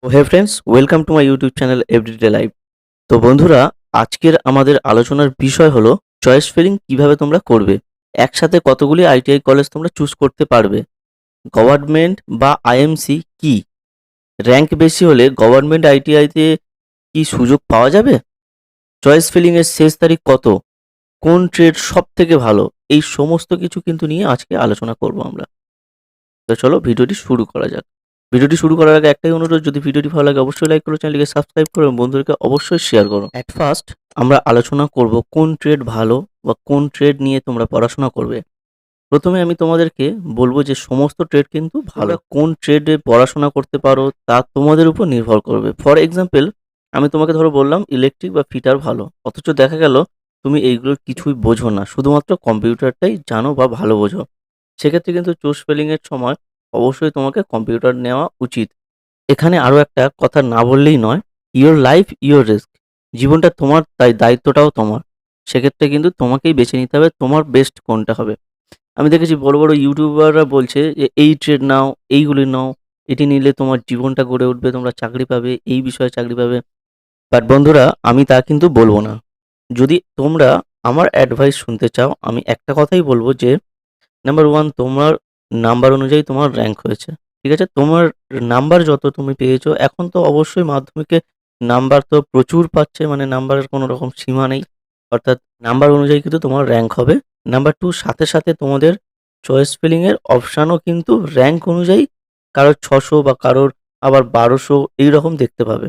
Hey friends, welcome to my YouTube channel everyday life. তো বন্ধুরা, আজকের আমাদের আলোচনার বিষয় হলো চয়েস ফিলিং কিভাবে তোমরা করবে। একসাথে কতগুলি আইটিআই কলেজ তোমরা চুজ করতে পারবে। গভর্নমেন্ট বা আইএমসি কি, র্যাঙ্ক বেশি হলে গভর্নমেন্ট আইটিআইতে কি সুযোগ পাওয়া যাবে? চয়েস ফিলিং এর শেষ তারিখ কত? কোন ট্রেড সব থেকে ভালো? এই সমস্ত কিছু কিন্তু নিয়ে আজকে আলোচনা করব আমরা। তো চলো ভিডিওটি শুরু করা যাক। ভিডিওটি শুরু করার আগে একটাই অনুরোধ, যদি ভিডিওটি ভালো লাগে অবশ্যই লাইক করো, চ্যানেলটিকে সাবস্ক্রাইব করো এবং বন্ধুদেরকে অবশ্যই শেয়ার করো। এট ফার্স্ট আমরা আলোচনা করব কোন ট্রেড ভালো বা কোন ট্রেড নিয়ে তোমরা পড়াশোনা করবে। প্রথমে আমি তোমাদেরকে বলবো যে সমস্ত ট্রেড কিন্তু ভালো। কোন ট্রেডে পড়াশোনা করতে পারো তা তোমাদের উপর নির্ভর করবে। ফর এক্সাম্পল, আমি তোমাকে ধরো বললাম ইলেকট্রিক বা ফিটার ভালো, অথচ দেখা গেল তুমি এইগুলোর কিছুই বোঝো না, শুধুমাত্র কম্পিউটারটাই জানো বা ভালো বোঝো। সেক্ষেত্রে কিন্তু চুজ স্পেলিং এর সময় অবশ্যই তোমাকে কম্পিউটার নেওয়া উচিত। এখানে আরো একটা কথা না বললেই নয়, ইওর লাইফ ইওর রিস্ক। জীবনটা তোমার, তাই দায়িত্বটাও তোমার। সেক্ষেত্রে কিন্তু তোমাকেই বেছে নিতে হবে তোমার বেস্ট কোনটা হবে। আমি দেখেছি বড় বড় ইউটিউবাররা বলছে যে এই ট্রেড নাও, এইগুলি নাও, এটি নিলে তোমার জীবনটা গড়ে উঠবে, তোমরা চাকরি পাবে, এই বিষয়ে চাকরি পাবে। বাট বন্ধুরা, আমি তা কিন্তু বলবো না। যদি তোমরা আমার অ্যাডভাইস শুনতে চাও, আমি একটা কথাই বলবো যে নাম্বার 1, তোমার নাম্বার অনুযায়ী তোমার র‍্যাংক হয়েছে। ঠিক আছে? তোমার নাম্বার যত তুমি পেয়েছো, এখন তো অবশ্যই মাধ্যমিকে নাম্বার তো প্রচুর পাচ্ছে, মানে নাম্বারের কোনো রকম সীমা নেই। অর্থাৎ নাম্বার অনুযায়ী কিন্তু তোমার র‍্যাংক হবে। নাম্বার 2, সাথে, সাথে তোমাদের চয়েস ফিলিং এর অপশানও কিন্তু র‍্যাংক অনুযায়ী কারোর ৬০০ বা কারোর আবার ১২০০ এইরকম দেখতে পাবে।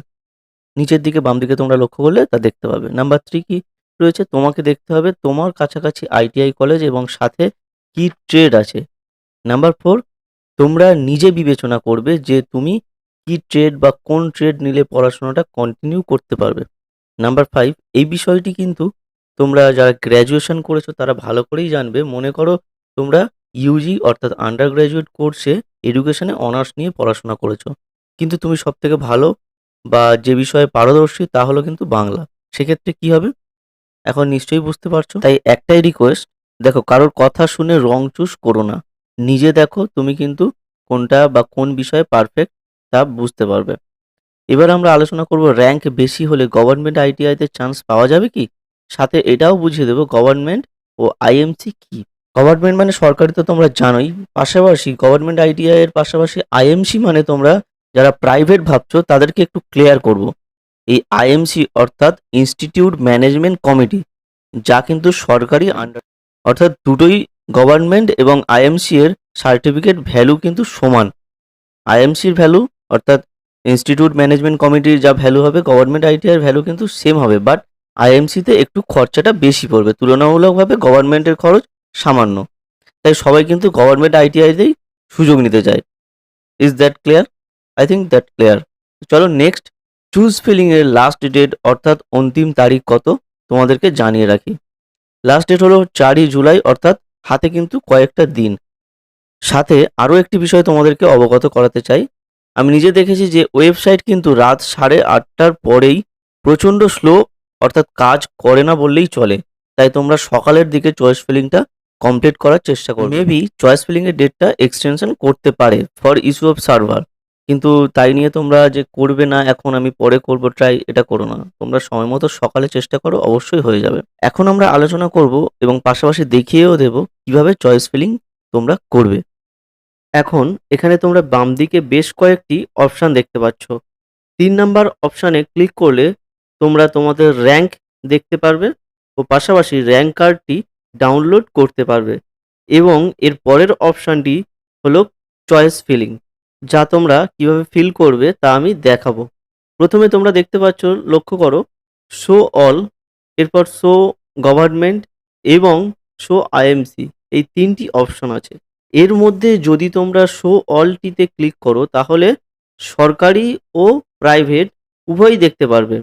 নিচের দিকে বাম দিকে তোমরা লক্ষ্য করলে তা দেখতে পাবে। নাম্বার 3 কি রয়েছে? তোমাকে দেখতে হবে তোমার কাছাকাছি আইটিআই কলেজ এবং সাথে কি ট্রেড আছে। নাম্বার 4, তোমরা নিজে বিবেচনা করবে যে তুমি কি ট্রেড বা কোন ট্রেড নিলে পড়াশোনাটা কন্টিনিউ করতে পারবে। নাম্বার 5, এই বিষয়টি কিন্তু তোমরা যারা গ্র্যাজুয়েশন করেছো তারা ভালো করেই জানবে। মনে করো তোমরা ইউজি অর্থাৎ আন্ডার গ্র্যাজুয়েট কোর্সে এডুকেশনে অনার্স নিয়ে পড়াশোনা করেছো। কিন্তু তুমি সবথেকে ভালো বা যে বিষয়ে পারদর্শী তা হলো কিন্তু বাংলা। সেক্ষেত্রে কি হবে? এখন নিশ্চয়ই বুঝতে পারছো। তাই একটাই রিকোয়েস্ট, দেখো কারোর কথা শুনে রং চুজ করো না। নিজে দেখো তুমি কিন্তু কোনটা বা কোন বিষয়ে পারফেক্ট তা বুঝতে পারবে। এবার আমরা আলোচনা করব র‍্যাংক বেশি হলে গভর্নমেন্ট আইটিআইতে চান্স পাওয়া যাবে কি? সাথে এটাও বুঝিয়ে দেবো গভর্নমেন্ট ও আইএমসি কি। গভর্নমেন্ট মানে সরকারি তো তোমরা জানোই। পাশাপাশি গভর্নমেন্ট আইটিআই এর পাশাপাশি আইএমসি মানে তোমরা যারা প্রাইভেট ভাবছো তাদেরকে একটু ক্লিয়ার করব। এই আইএমসি অর্থাৎ ইনস্টিটিউট ম্যানেজমেন্ট কমিটি, যা কিন্তু সরকারি আন্ডার, অর্থাৎ দুটোই গভর্নমেন্ট এবং আইএমসি এর সার্টিফিকেট ভ্যালু কিন্তু সমান। আইএমসির ভ্যালু অর্থাৎ ইনস্টিটিউট ম্যানেজমেন্ট কমিটির যা ভ্যালু হবে, গভর্নমেন্ট আইটিআই এর ভ্যালু কিন্তু সেম হবে। বাট আইএমসিতে একটু খরচাটা বেশি পড়বে, তুলনামূলকভাবে গভর্নমেন্টের খরচ সামান্য। তাই সবাই কিন্তু গভর্নমেন্ট আইটিআইতেই সুযোগ নিতে চায়। Is that clear? I think that clear. চলো নেক্সট, চুজ ফিলিং এর লাস্ট ডেট অর্থাৎ অন্তিম তারিখ কত তোমাদেরকে জানিয়ে রাখি। লাস্ট ডেট হলো 4ই জুলাই, অর্থাৎ হাতে কিন্তু কয়েকটা দিন। সাথে আরও একটি বিষয় তোমাদেরকে অবগত করাতে চাই। আমি নিজে দেখেছি যে ওয়েবসাইট কিন্তু রাত 8:30টার পরেই প্রচণ্ড স্লো, অর্থাৎ কাজ করে না বললেই চলে। তাই তোমরা সকালের দিকে চয়েস ফিলিংটা কমপ্লিট করার চেষ্টা করবে। মেবি চয়েস ফিলিং এর ডেটটা এক্সটেনশন করতে পারে ফর ইস্যু অফ সার্ভার, কিন্তু তাই নিয়ে তোমরা যে করবে না এখন আমি পরে করব ট্রাই, এটা করো না। তোমরা সময় মতো সকালে চেষ্টা করো, অবশ্যই হয়ে যাবে। এখন আমরা আলোচনা করব এবং পাশাপাশি দেখিয়েও দেব কিভাবে চয়েস ফিলিং তোমরা করবে। এখন এখানে তোমরা বাম দিকে বেশ কয়েকটি অপশান দেখতে পাচ্ছ। ৩ নাম্বার অপশানে ক্লিক করলে তোমরা তোমাদের র‍্যাংক দেখতে পারবে ও পাশাপাশি র‍্যাংক কার্ডটি ডাউনলোড করতে পারবে। এবং এর পরের অপশানটি হলো চয়েস ফিলিং, যা তোমরা কিভাবে ফিল করবে তা আমি দেখাবো। প্রথমে তোমরা দেখতে পাচ্ছ, লক্ষ্য করো, শো অল, এরপর শো গভর্নমেন্ট এবং শো আইএমসি, এই ৩টি অপশন আছে। এর মধ্যে যদি তোমরা শো অলটিতে ক্লিক করো তাহলে সরকারি ও প্রাইভেট উভয়ই দেখতে পারবে।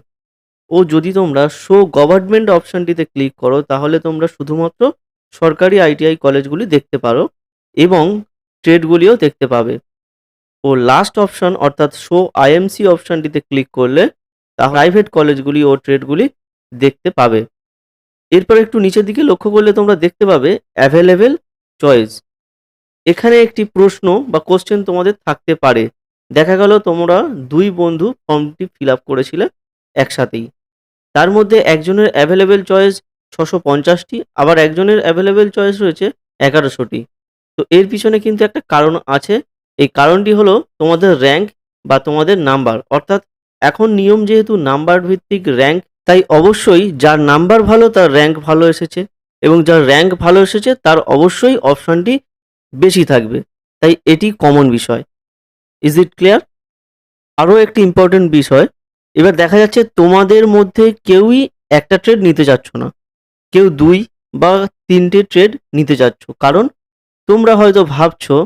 ও যদি তোমরা শো গভর্নমেন্ট অপশনটিতে ক্লিক করো তাহলে তোমরা শুধুমাত্র সরকারি আইটিআই কলেজগুলি দেখতে পারো এবং ট্রেডগুলিও দেখতে পাবে। ও লাস্ট অপশন অর্থাৎ শো আইএমসি অপশনটিতে ক্লিক করলে তা প্রাইভেট কলেজগুলি ও ট্রেডগুলি দেখতে পাবে। এরপর একটু নিচের দিকে লক্ষ্য করলে তোমরা দেখতে পাবে অ্যাভেলেবেল চয়েস। এখানে একটি প্রশ্ন বা কোশ্চেন তোমাদের থাকতে পারে দেখা গেল তোমরা ২ বন্ধু ফর্মটি ফিল আপ করেছিলে একসাথেই। তার মধ্যে একজনের অ্যাভেলেবল চয়েস ৬৫০টি, আবার একজনের অ্যাভেলেবল চয়েস রয়েছে ১১০০টি। তো এর পিছনে কিন্তু একটা কারণ আছে। এই কারণটি হলো তোমাদের র‍্যাংক বা তোমাদের নাম্বার। অর্থাৎ এখন নিয়ম যেহেতু নাম্বার ভিত্তিক র‍্যাংক, তাই অবশ্যই যার নাম্বার ভালো তার র‍্যাংক ভালো এসেছে এবং যার র‍্যাংক ভালো এসেছে তার অবশ্যই অপশনটি বেশি থাকবে। তাই এটি কমন বিষয়। Is it clear? আরো একটি ইম্পোর্টেন্ট বিষয়, এবার দেখা যাচ্ছে তোমাদের মধ্যে কেউই একটা ট্রেড নিতে চাচ্ছ না। কেউ ২ বা ৩ টে ট্রেড নিতে চাচ্ছ। কারণ তোমরা হয়তো ভাবছো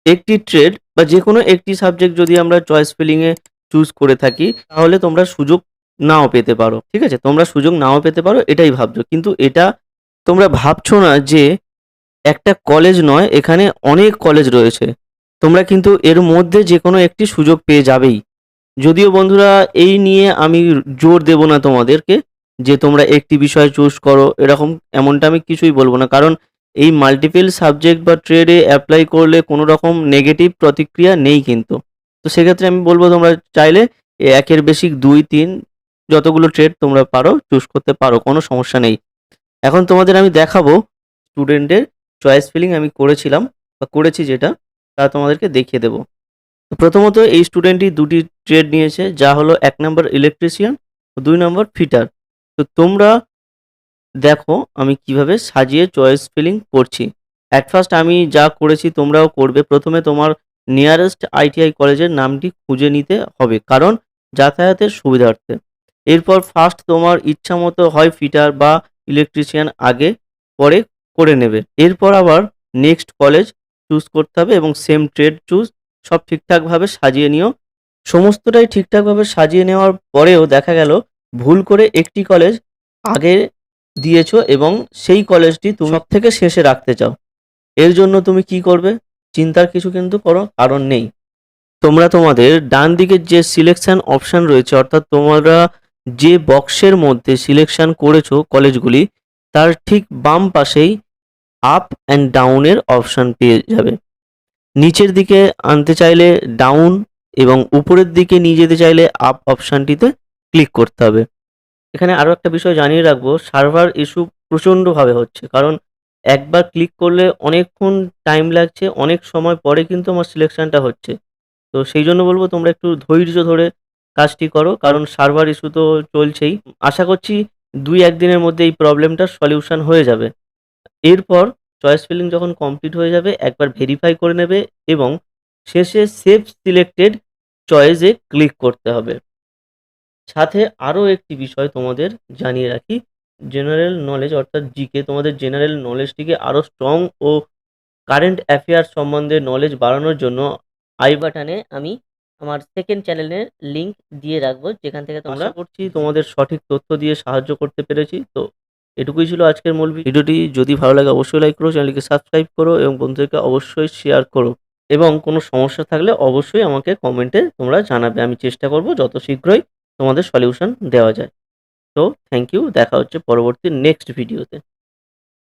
একটি ট্রেড বা যেকোনো একটি সাবজেক্ট যদি আমরা চয়েস ফিলিং এ চুজ করে থাকি তাহলে তোমরা সুযোগ নাও পেতে পারো। ঠিক আছে? তোমরা সুযোগ নাও পেতে পারো এটাই ভাবছো। কিন্তু এটা তোমরা ভাবছো না যে একটা কলেজ নয়, এখানে অনেক কলেজ রয়েছে। তোমরা কিন্তু এর মধ্যে যেকোনো একটি সুযোগ পেয়ে যাবেই। যদিও বন্ধুরা এই নিয়ে আমি জোর দেব না তোমাদেরকে যে তোমরা একটি বিষয় চুজ করো, এরকম এমনটা আমি কিছুই বলবো না। কারণ এই মাল্টিপল সাবজেক্ট বা ট্রেডে অ্যাপ্লাই করলে কোনো রকম নেগেটিভ প্রতিক্রিয়া নেই কিন্তু। তো সেক্ষেত্রে আমি বলবো তোমরা চাইলে একের বেশি ২, ৩ যতগুলো ট্রেড তোমরা পারো চুজ করতে পারো, কোনো সমস্যা নেই। এখন তোমাদের আমি দেখাবো স্টুডেন্টের চয়েস ফিলিং আমি করেছিলাম বা করেছি যেটা, তা তোমাদেরকে দেখিয়ে দেবো। তো প্রথমত এই স্টুডেন্টটি ২টি ট্রেড নিয়েছে, যা হলো ১ নম্বর ইলেকট্রিশিয়ান ও ২ নম্বর ফিটার। তো তোমরা দেখো আমি কিভাবে সাজিয়ে চয়েস ফিলিং করছি। এট ফার্স্ট আমি যা করেছি তোমরাও করবে। প্রথমে তোমার নিয়ারেস্ট আইটিআই কলেজের নামটি খুঁজে নিতে হবে, কারণ যাতায়াতের সুবিধার্থে। এরপর ফার্স্ট তোমার ইচ্ছামতো হয় ফিটার বা ইলেকট্রিশিয়ান আগে পরে করে নেবে। এরপর আবার নেক্সট কলেজ চুজ করতে হবে এবং সেম ট্রেড চুজ, সব ঠিকঠাকভাবে সাজিয়ে নিও। সমস্তটাই ঠিকঠাকভাবে সাজিয়ে নেওয়ার পরেও দেখা গেল ভুল করে একটি কলেজ আগে দিয়েছো এবং সেই কলেজটি তুমি সবথেকে শেষে রাখতে চাও। এর জন্য তুমি কি করবে? চিন্তার কিছু কিন্তু কোনো কারণ নেই। তোমরা তোমাদের ডান দিকের যে সিলেকশন অপশন রয়েছে, অর্থাৎ তোমরা যে বক্সের মধ্যে সিলেকশন করেছো কলেজগুলি, তার ঠিক বাম পাশেই আপ অ্যান্ড ডাউনের অপশন পেয়ে যাবে। নিচের দিকে আনতে চাইলে ডাউন এবং উপরের দিকে নিয়ে যেতে চাইলে আপ অপশনটিতে ক্লিক করতে হবে। এখানে আরো একটা বিষয় জানিয়ে রাখবো, সার্ভার ইস্যু প্রচণ্ডভাবে হচ্ছে। কারণ একবার ক্লিক করলে অনেকক্ষণ টাইম লাগছে, অনেক সময় পরে কিন্তু আমার সিলেকশনটা হচ্ছে। তো সেই জন্য বলবো তোমরা একটু ধৈর্য ধরে কাজটি করো, কারণ সার্ভার ইস্যু তো চলছেই। আশা করছি ২-১ দিনের মধ্যে এই প্রবলেমটার সলিউশন হয়ে যাবে। এরপর চয়েস ফিলিং যখন কমপ্লিট হয়ে যাবে একবার ভেরিফাই করে নেবে এবং শেষে সেভ সিলেক্টেড চয়েসে ক্লিক করতে হবে। সাথে আরো একটি বিষয় তোমাদের জানিয়ে রাখি, জেনারেল নলেজ অর্থাৎ জিকে, তোমাদের জেনারেল নলেজটিকে আরো স্ট্রং ও কারেন্ট অ্যাফেয়ার্স সম্বন্ধে নলেজ বাড়ানোর জন্য আই বাটনে আমি আমার সেকেন্ড চ্যানেলের লিংক দিয়ে রাখবো, যেখান থেকে তোমরা আশা করছি তোমাদের সঠিক তথ্য দিয়ে সাহায্য করতে পেরেছি। তো এটুকুই ছিল আজকের মূল ভিডিওটি। যদি ভালো লাগে অবশ্যই লাইক করো, চ্যানেলকে সাবস্ক্রাইব করো এবং বন্ধুদেরকে অবশ্যই শেয়ার করো। এবং কোনো সমস্যা থাকলে অবশ্যই আমাকে কমেন্টে তোমরা জানাবে। আমি চেষ্টা করব যত শীঘ্রই তোমাদের সলিউশন দেওয়া যায়। তো থ্যাংক ইউ। দেখা হচ্ছে পরবর্তী নেক্সট ভিডিওতে।